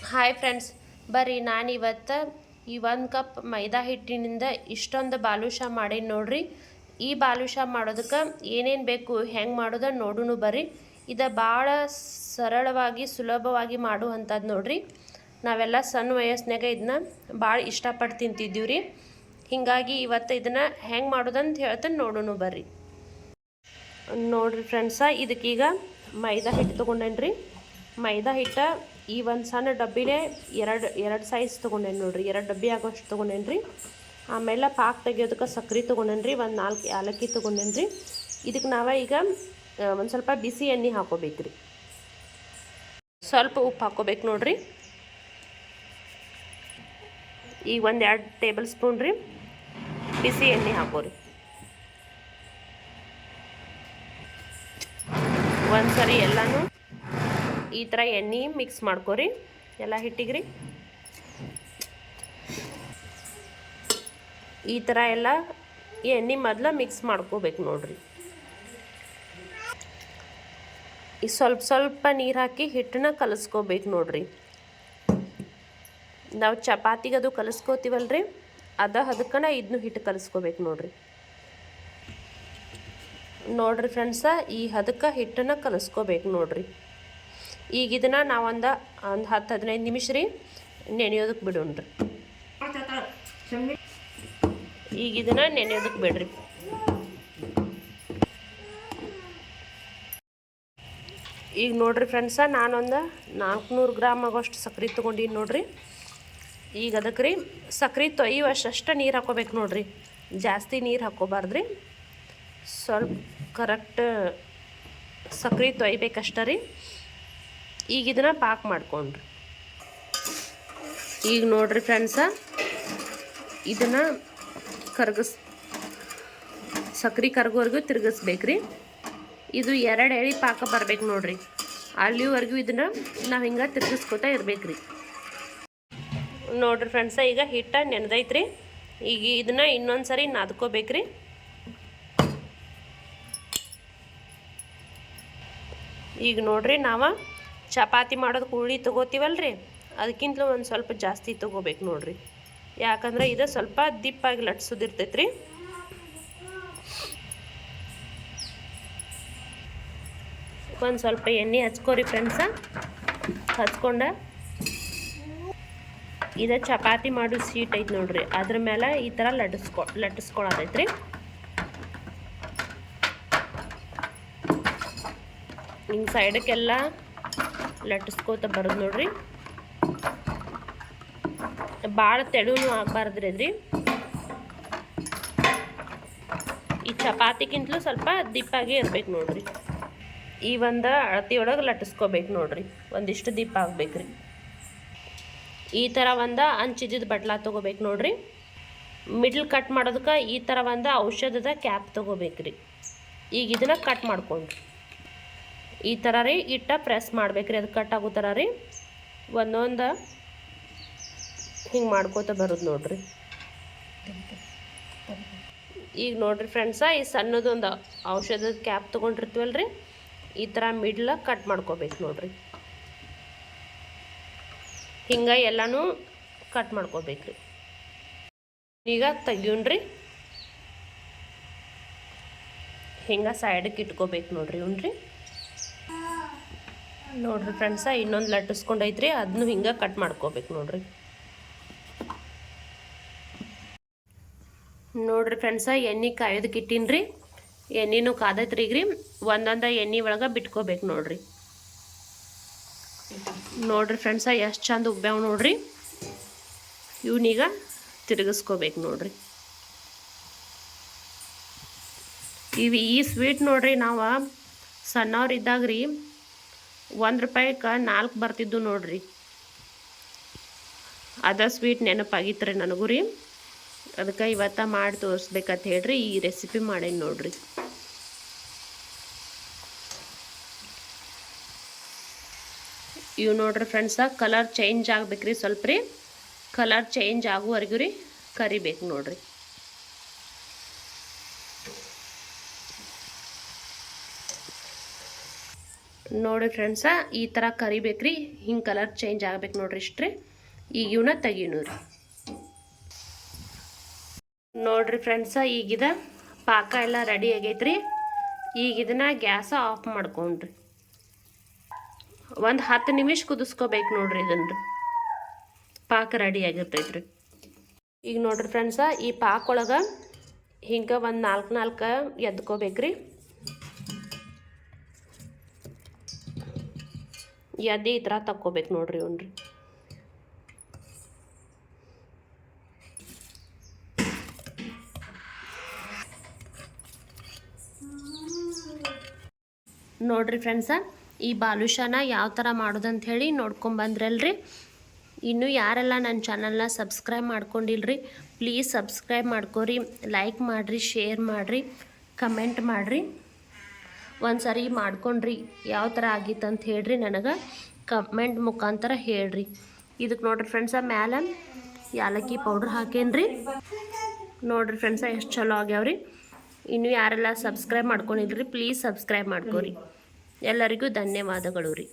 Hi friends, ಬರ್ರಿ ನಾನಿವತ್ತು ಈ 1 ಕಪ್ ಮೈದಾ ಹಿಟ್ಟಿನಿಂದ ಇಷ್ಟೊಂದು ಬಾಲುಷಾ ಮಾಡೀನಿ ನೋಡ್ರಿ. ಈ ಬಾಲುಷಾ ಮಾಡೋದಕ್ಕೆ ಏನೇನು ಬೇಕು, ಹೆಂಗೆ ಮಾಡೋದು ನೋಡೋಣ ಬರ್ರಿ. ಇದು ಭಾಳ ಸರಳವಾಗಿ ಸುಲಭವಾಗಿ ಮಾಡುವಂಥದ್ದು ನೋಡ್ರಿ. ನಾವೆಲ್ಲ ಸಣ್ಣ ವಯಸ್ಸಿನಾಗ ಇದನ್ನ ಭಾಳ ಇಷ್ಟಪಟ್ಟು ತಿಂತಿದ್ದೀವಿ ರೀ. ಹೀಗಾಗಿ ಇವತ್ತು ಇದನ್ನು ಹೆಂಗೆ ಮಾಡೋದಂತ ಹೇಳ್ತಾನೆ ನೋಡೋಣ ಬರ್ರಿ. ನೋಡ್ರಿ ಫ್ರೆಂಡ್ಸ, ಇದಕ್ಕೀಗ ಮೈದಾ ಹಿಟ್ಟು ತೊಗೊಂಡೇನ್ರಿ. ಮೈದಾ ಹಿಟ್ಟು ಈ ಒಂದು ಸಣ್ಣ ಡಬ್ಬಿನೇ ಎರಡು ಸೈಜ್ ತೊಗೊಂಡೇನಿ ನೋಡ್ರಿ. 2 ಡಬ್ಬಿ ಆಗೋಷ್ಟು ತೊಗೊಂಡೇನ್ರಿ. ಆಮೇಲೆ ಪಾಕ್ ತೆಗಿಯೋದಕ್ಕೆ ಸಕ್ರೆ ತೊಗೊಂಡೇನ್ರಿ. ಒಂದು 4 ಏಲಕ್ಕಿ ತೊಗೊಂಡೇನ್ರಿ. ಇದಕ್ಕೆ ಈಗ ಒಂದು ಸ್ವಲ್ಪ ಬಿಸಿ ಎಣ್ಣೆ ಹಾಕೋಬೇಕ್ರಿ. ಸ್ವಲ್ಪ ಉಪ್ಪು ಹಾಕೋಬೇಕು ನೋಡ್ರಿ. ಈಗ 1-2 ಟೇಬಲ್ ಸ್ಪೂನ್ ರೀ ಬಿಸಿ ಎಣ್ಣೆ ಹಾಕೋರಿ. ಒಂದ್ಸರಿ ಎಲ್ಲನೂ ಈ ಥರ ಎಣ್ಣೆ ಮಿಕ್ಸ್ ಮಾಡ್ಕೊರಿ ಎಲ್ಲ ಹಿಟ್ಟಿಗ್ರಿ. ಈ ಥರ ಎಲ್ಲ ಎಣ್ಣೆ ಮೊದಲು ಮಿಕ್ಸ್ ಮಾಡ್ಕೋಬೇಕು ನೋಡ್ರಿ. ಈ ಸ್ವಲ್ಪ ನೀರು ಹಾಕಿ ಹಿಟ್ಟನ್ನ ಕಲಿಸ್ಕೋಬೇಕು ನೋಡ್ರಿ. ನಾವು ಚಪಾತಿಗೆ ಅದು ಕಲಿಸ್ಕೋತೀವಲ್ರಿ, ಅದಕ್ಕನ ಇದನ್ನು ಹಿಟ್ಟು ಕಲಿಸ್ಕೋಬೇಕು ನೋಡ್ರಿ. ನೋಡ್ರಿ ಫ್ರೆಂಡ್ಸ, ಈ ಹದಕ್ಕೆ ಹಿಟ್ಟನ್ನು ಕಲಿಸ್ಕೋಬೇಕು ನೋಡ್ರಿ. ಈಗ ಇದನ್ನು ನಾವೊಂದು 10-15 ನಿಮಿಷ ರೀ ನೆನೆಯೋದಕ್ಕೆ ಬಿಡೋಣ್ರಿ. ಈಗ ಇದನ್ನು ನೆನೆಯೋದಕ್ಕೆ ಬಿಡ್ರಿ. ಈಗ ನೋಡ್ರಿ ಫ್ರೆಂಡ್ಸ, ನಾನೊಂದು 400 ಗ್ರಾಮ್ ಆಗೋಷ್ಟು ಸಕ್ರೆ ತೊಗೊಂಡಿನಿ ನೋಡ್ರಿ. ಈಗ ಅದಕ್ಕೆ ರೀ ಸಕ್ರೆ ತೊಯ್ಯುವಷ್ಟು ನೀರು ಹಾಕೋಬೇಕು ನೋಡ್ರಿ. ಜಾಸ್ತಿ ನೀರು ಹಾಕೋಬಾರ್ದ್ರಿ. ಸ್ವಲ್ಪ ಕರೆಕ್ಟ್ ಸಕ್ರೆ ತೊಯ್ಬೇಕಷ್ಟ ರೀ. ಈಗ ಇದನ್ನು ಪಾಕ್ ಮಾಡ್ಕೊಂಡ್ರಿ. ಈಗ ನೋಡ್ರಿ ಫ್ರೆಂಡ್ಸ, ಇದನ್ನು ಸಕ್ರೆ ಕರಗೋವರೆಗೂ ತಿರುಗಿಸ್ಬೇಕ್ರಿ. ಇದು 2 ಎಳೆ ಪಾಕ ಬರ್ಬೇಕು ನೋಡ್ರಿ. ಅಲ್ಲಿವರೆಗೂ ಇದನ್ನು ನಾವು ಹಿಂಗೆ ತಿರುಗಿಸ್ಕೊತಾ ಇರ್ಬೇಕ್ರಿ. ನೋಡ್ರಿ ಫ್ರೆಂಡ್ಸ, ಈಗ ಹಿಟ್ಟು ನೆನೆದೈತ್ರಿ. ಈಗ ಇದನ್ನು ಇನ್ನೊಂದು ಸರಿ ನಾದ್ಕೋಬೇಕ್ರಿ. ಈಗ ನೋಡ್ರಿ, ನಾವು ಚಪಾತಿ ಮಾಡೋದು ಉಳ್ಳಿ ತೊಗೋತೀವಲ್ರಿ, ಅದಕ್ಕಿಂತಲೂ ಒಂದು ಸ್ವಲ್ಪ ಜಾಸ್ತಿ ತೊಗೋಬೇಕು ನೋಡ್ರಿ. ಯಾಕಂದ್ರೆ ಇದು ಸ್ವಲ್ಪ ದಿಪ್ಪಾಗಿ ಲಟ್ಸೋದಿರ್ತೈತ್ರಿ. ಒಂದು ಸ್ವಲ್ಪ ಎಣ್ಣೆ ಹಚ್ಕೋರಿ ಫ್ರೆಂಡ್ಸ. ಹಚ್ಕೊಂಡ ಇದು ಚಪಾತಿ ಮಾಡೋ ಸೀಟ್ ಐತೆ ನೋಡ್ರಿ, ಅದ್ರ ಮೇಲೆ ಈ ಥರ ಲಟ್ಟಿಸ್ಕೊಳತೈತ್ರಿ. ಹಿಂಗೆ ಸೈಡಕ್ಕೆಲ್ಲ ಲಟ್ಟಿಸ್ಕೋತ ಬರೋದು ನೋಡ್ರಿ. ಭಾಳ ತೆಳುನೂ ಆಗಬಾರ್ದ್ರಿ ಅದ್ರಿ. ಈ ಚಪಾತಿಗಿಂತಲೂ ಸ್ವಲ್ಪ ದಿಪ್ಪಾಗಿ ಇರ್ಬೇಕು ನೋಡ್ರಿ. ಈ ಒಂದು ಅಳತಿಯೊಳಗೆ ಲಟ್ಟಿಸ್ಕೋಬೇಕು ನೋಡ್ರಿ. ಒಂದಿಷ್ಟು ದಿಪ್ಪ ಆಗ್ಬೇಕ್ರಿ. ಈ ಥರ ಒಂದು ಅಂಚಿದ್ದು ಬಟ್ಲ ತೊಗೋಬೇಕು ನೋಡ್ರಿ. ಮಿಡ್ಲ್ ಕಟ್ ಮಾಡೋದಕ್ಕೆ ಈ ಥರ ಒಂದು ಔಷಧದ ಕ್ಯಾಪ್ ತೊಗೋಬೇಕ್ರಿ. ಈಗ ಇದನ್ನು ಕಟ್ ಮಾಡ್ಕೊಂಡ್ರಿ. ಈ ಥರ ರೀ ಇಟ್ಟ ಪ್ರೆಸ್ ಮಾಡ್ಬೇಕ್ರಿ. ಅದು ಕಟ್ ಆಗೋ ಥರ ರೀ ಒಂದೊಂದು ಹಿಂಗೆ ಮಾಡ್ಕೋತ ಬರೋದು ನೋಡ್ರಿ. ಈಗ ನೋಡ್ರಿ ಫ್ರೆಂಡ್ಸ, ಈ ಸಣ್ಣದೊಂದು ಔಷಧದ ಕ್ಯಾಪ್ ತೊಗೊಂಡಿರ್ತೀವಲ್ರಿ, ಈ ಥರ ಮಿಡ್ಲ ಕಟ್ ಮಾಡ್ಕೋಬೇಕು ನೋಡ್ರಿ. ಹಿಂಗೆ ಎಲ್ಲನೂ ಕಟ್ ಮಾಡ್ಕೋಬೇಕ್ರಿ. ಈಗ ತೆಗಿಯೋಣ್ರಿ. ಹಿಂಗೆ ಸೈಡಕ್ಕೆ ಇಟ್ಕೋಬೇಕು ನೋಡ್ರಿ ಇವ್ನ್ರಿ. ನೋಡ್ರಿ ಫ್ರೆಂಡ್ಸ, ಇನ್ನೊಂದು ಲಟ್ಟಿಸ್ಕೊಂಡೈತ್ರಿ, ಅದನ್ನು ಹಿಂಗೆ ಕಟ್ ಮಾಡ್ಕೋಬೇಕು ನೋಡ್ರಿ. ನೋಡ್ರಿ ಫ್ರೆಂಡ್ಸ, ಎಣ್ಣೆ ಕಾಯೋದಕ್ಕೆ ಇಟ್ಟಿನ್ರಿ. ಎಣ್ಣೆನೂ ಕಾದೈತ್ರಿ. ಈಗ್ರಿ ಒಂದೊಂದು ಎಣ್ಣೆ ಒಳಗೆ ಬಿಟ್ಕೋಬೇಕು ನೋಡ್ರಿ. ನೋಡ್ರಿ ಫ್ರೆಂಡ್ಸ, ಎಷ್ಟು ಚಂದ ಉಬ್ಬ್ಯಾವ ನೋಡ್ರಿ. ಇವನೀಗ ತಿರುಗಿಸ್ಕೋಬೇಕು ನೋಡ್ರಿ. ಈ ಸ್ವೀಟ್ ನೋಡ್ರಿ, ನಾವು ಸಣ್ಣವ್ರಿದ್ದಾಗ್ರಿ 1 ರೂಪಾಯಿಗೆ 4 ಬರ್ತಿದ್ದು ನೋಡ್ರಿ. ಅದ ಸ್ವೀಟ್ ನೆನಪಾಗಿತ್ತು ರೀ ನನಗೂ ರೀ. ಅದಕ್ಕೆ ಇವತ್ತು ಮಾಡಿ ತೋರಿಸ್ಬೇಕಂತ ಹೇಳ್ರಿ ಈ ರೆಸಿಪಿ ಮಾಡೇನಿ ನೋಡ್ರಿ. ಇವು ನೋಡ್ರಿ ಫ್ರೆಂಡ್ಸ, ಕಲರ್ ಚೇಂಜ್ ಆಗ್ಬೇಕ್ರಿ. ಸ್ವಲ್ಪ ರೀ ಕಲರ್ ಚೇಂಜ್ ಆಗುವವರೆಗೂ ರೀ ಕರಿಬೇಕು ನೋಡ್ರಿ. ನೋಡಿ ಫ್ರೆಂಡ್ಸ ಈ ಥರ ಕರಿಬೇಕ್ರಿ, ಹಿಂಗೆ ಕಲರ್ ಚೇಂಜ್ ಆಗ್ಬೇಕು ನೋಡ್ರಿ. ಇಷ್ಟ್ರಿ ಈಗ ಇವನ್ನ ತೆಗೀನು ರೀ. ನೋಡ್ರಿ ಫ್ರೆಂಡ್ಸ ಈಗಿದ ಪಾಕ ಎಲ್ಲ ರೆಡಿ ಆಗೈತ್ರಿ. ಈಗ ಇದನ್ನ ಗ್ಯಾಸ ಆಫ್ ಮಾಡ್ಕೊಂಡ್ರಿ ಒಂದು 10 ನಿಮಿಷ ಕುದಿಸ್ಕೋಬೇಕು ನೋಡ್ರಿ. ಇದನ್ನ ಪಾಕ ರೆಡಿ ಆಗಿರ್ತೈತ್ರಿ. ಈಗ ನೋಡ್ರಿ ಫ್ರೆಂಡ್ಸ ಈ ಪಾಕ ಒಳಗೆ ಹಿಂಗೆ ಒಂದು 4 ಎದ್ಕೋಬೇಕ್ರಿ. ಎದ್ದು ಈ ಥರ ತಕ್ಕೋಬೇಕು ನೋಡ್ರಿ ಇವ್ನ್ರಿ. ನೋಡ್ರಿ ಫ್ರೆಂಡ್ಸ ಈ ಬಾಲುಷಾನ ಯಾವ ಥರ ಮಾಡೋದಂತ ಹೇಳಿ ನೋಡ್ಕೊಂಬಂದ್ರಲ್ರಿ. ಇನ್ನೂ ಯಾರೆಲ್ಲ ನನ್ನ ಚಾನಲ್ನ ಸಬ್ಸ್ಕ್ರೈಬ್ ಮಾಡ್ಕೊಂಡಿಲ್ರಿ ಪ್ಲೀಸ್ ಸಬ್ಸ್ಕ್ರೈಬ್ ಮಾಡ್ಕೊರಿ, ಲೈಕ್ ಮಾಡಿರಿ, ಶೇರ್ ಮಾಡಿರಿ, ಕಮೆಂಟ್ ಮಾಡಿರಿ. ಒಂದು ಸರಿ ಮಾಡ್ಕೊಂಡ್ರಿ ಯಾವ ಥರ ಆಗಿತ್ತು ಅಂತ ಹೇಳ್ರಿ, ನನಗೆ ಕಮೆಂಟ್ ಮುಖಾಂತರ ಹೇಳ್ರಿ. ಇದಕ್ಕೆ ನೋಡ್ರಿ ಫ್ರೆಂಡ್ಸ ಮ್ಯಾಲೆ ಯಾಲಕ್ಕಿ ಪೌಡ್ರ್ ಹಾಕೇನ್ರಿ. ನೋಡ್ರಿ ಫ್ರೆಂಡ್ಸ ಎಷ್ಟು ಚಲೋ ಆಗ್ಯಾವ್ರಿ. ಇನ್ನೂ ಯಾರೆಲ್ಲ ಸಬ್ಸ್ಕ್ರೈಬ್ ಮಾಡ್ಕೊಂಡಿಲ್ರಿ ಪ್ಲೀಸ್ ಸಬ್ಸ್ಕ್ರೈಬ್ ಮಾಡ್ಕೊರಿ. ಎಲ್ಲರಿಗೂ ಧನ್ಯವಾದಗಳು ರೀ.